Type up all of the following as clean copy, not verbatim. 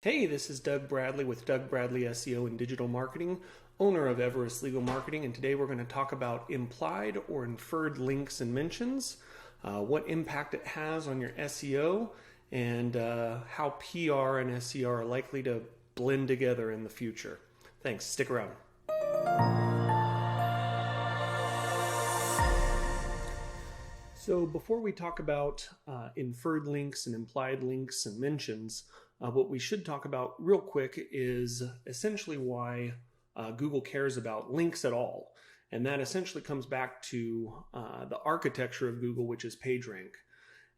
Hey, this is Doug Bradley with Doug Bradley SEO and Digital Marketing, owner of Everest Legal Marketing, and today we're going to talk about implied or inferred links and mentions, what impact it has on your SEO, and how PR and SEO are likely to blend together in the future. Thanks, stick around. So before we talk about inferred links and implied links and mentions, what we should talk about real quick is essentially why Google cares about links at all. And that essentially comes back to the architecture of Google, which is PageRank.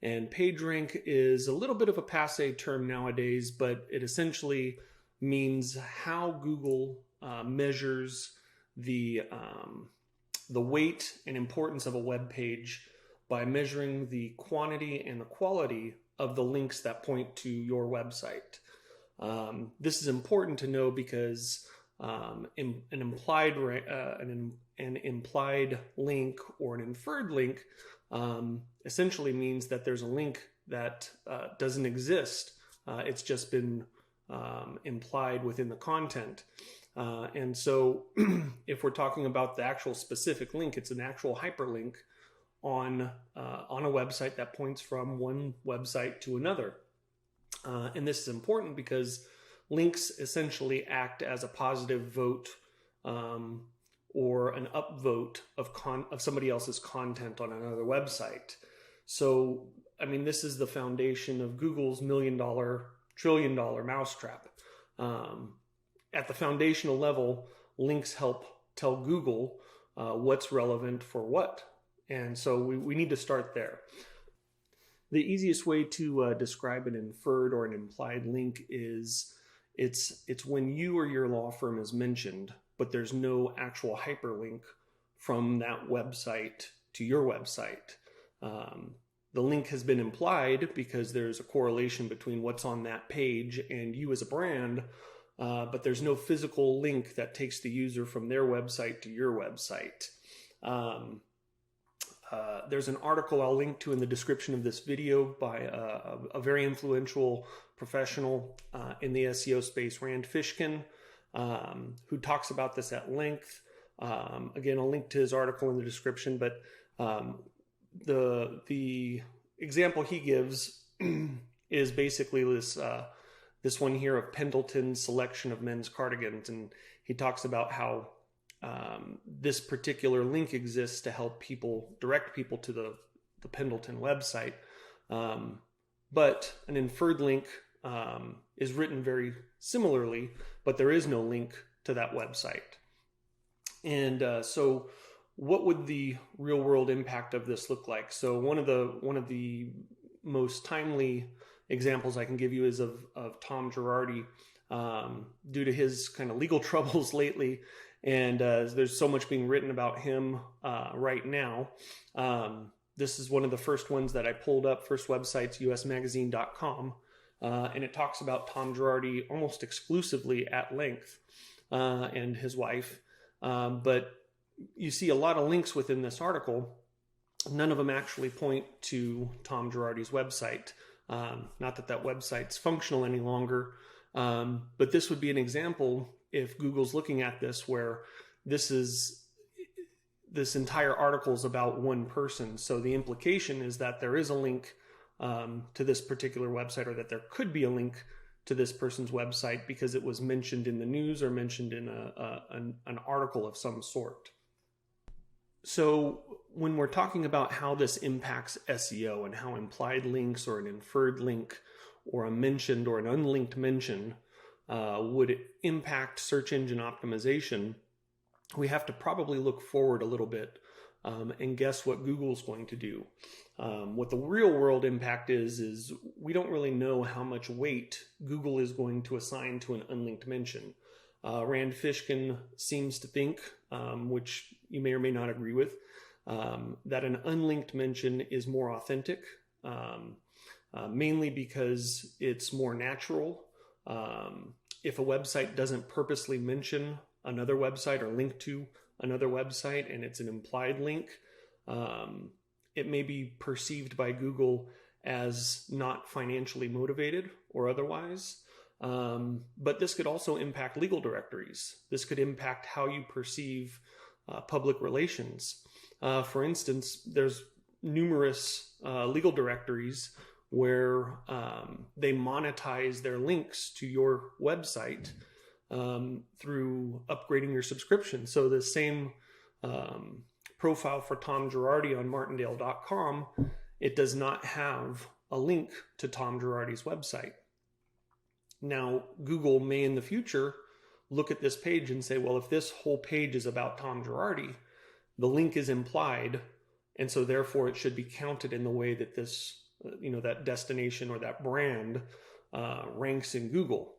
And PageRank is a little bit of a passé term nowadays, but it essentially means how Google measures the weight and importance of a web page by measuring the quantity and the quality of the links that point to your website. This is important to know because an implied link or an inferred link essentially means that there's a link that doesn't exist. It's just been implied within the content. And so if we're talking about the actual specific link, it's an actual hyperlink on a website that points from one website to another. And this is important because links essentially act as a positive vote or an upvote of somebody else's content on another website. So, I mean, this is the foundation of Google's $1 million, trillion-dollar mousetrap. At the foundational level, links help tell Google what's relevant for what. And so we need to start there. The easiest way to describe an inferred or an implied link is it's when you or your law firm is mentioned, but there's no actual hyperlink from that website to your website. The link has been implied because there's a correlation between what's on that page and you as a brand, but there's no physical link that takes the user from their website to your website. There's an article I'll link to in the description of this video by a very influential professional in the SEO space, Rand Fishkin, who talks about this at length. Again, I'll link to his article in the description, but the example he gives is basically this one here of Pendleton's selection of men's cardigans, and he talks about how this particular link exists to help direct people to the Pendleton website. But an inferred link is written very similarly, but there is no link to that website. And so what would the real world impact of this look like? So one of the most timely examples I can give you is of Tom Girardi, due to his kind of legal troubles lately. And there's so much being written about him right now. This is one of the first ones that I pulled up, first websites, usmagazine.com. And it talks about Tom Girardi almost exclusively at length and his wife. But you see a lot of links within this article. None of them actually point to Tom Girardi's website. Not that that website's functional any longer. But this would be an example if Google's looking at this where this entire article is about one person. So the implication is that there is a link to this particular website, or that there could be a link to this person's website because it was mentioned in the news or mentioned in an article of some sort. So when we're talking about how this impacts SEO and how implied links or an inferred link or a mentioned or an unlinked mention would impact search engine optimization, we have to probably look forward a little bit and guess what Google's going to do. What the real world impact is we don't really know how much weight Google is going to assign to an unlinked mention. Rand Fishkin seems to think, which you may or may not agree with, that an unlinked mention is more authentic, mainly because it's more natural. If a website doesn't purposely mention another website or link to another website and it's an implied link, it may be perceived by Google as not financially motivated or otherwise. But this could also impact legal directories. This could impact how you perceive public relations. For instance, there's numerous legal directories where they monetize their links to your website through upgrading your subscription. So the same profile for Tom Girardi on martindale.com, it does not have a link to Tom Girardi's website. Now, Google may in the future look at this page and say, well, if this whole page is about Tom Girardi, the link is implied, and so therefore it should be counted in the way that this, that destination or that brand ranks in Google.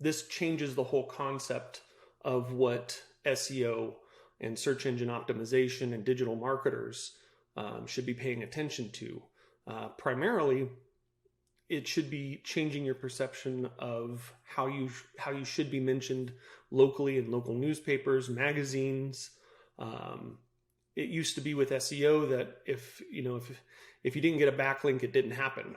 This changes the whole concept of what SEO and search engine optimization and digital marketers should be paying attention to. Primarily, it should be changing your perception of how you should be mentioned locally in local newspapers, magazines. It used to be with SEO that if you didn't get a backlink, it didn't happen,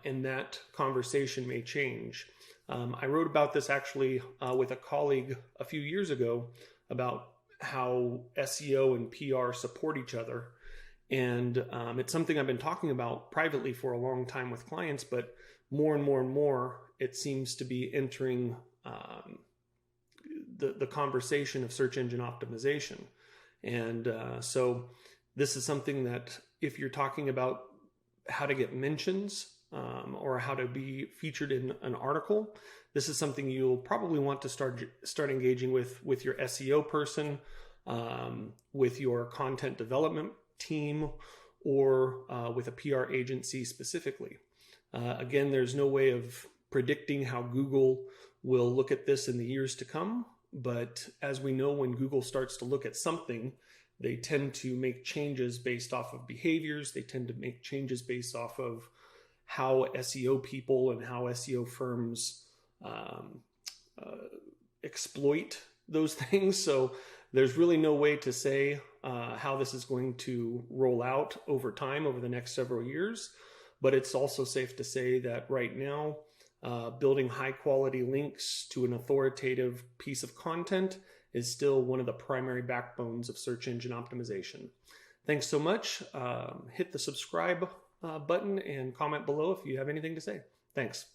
and that conversation may change. I wrote about this actually with a colleague a few years ago about how SEO and PR support each other. And it's something I've been talking about privately for a long time with clients, but more and more and more, it seems to be entering the conversation of search engine optimization. And so this is something that if you're talking about how to get mentions or how to be featured in an article, this is something you'll probably want to start engaging with your SEO person, with your content development team, or with a PR agency specifically. Again, there's no way of predicting how Google will look at this in the years to come, but as we know, when Google starts to look at something, they tend to make changes based off of behaviors. They tend to make changes based off of how SEO people and how SEO firms exploit those things. So there's really no way to say how this is going to roll out over time, over the next several years. But it's also safe to say that right now, building high quality links to an authoritative piece of content is still one of the primary backbones of search engine optimization. Thanks so much. Hit the subscribe button and comment below if you have anything to say. Thanks.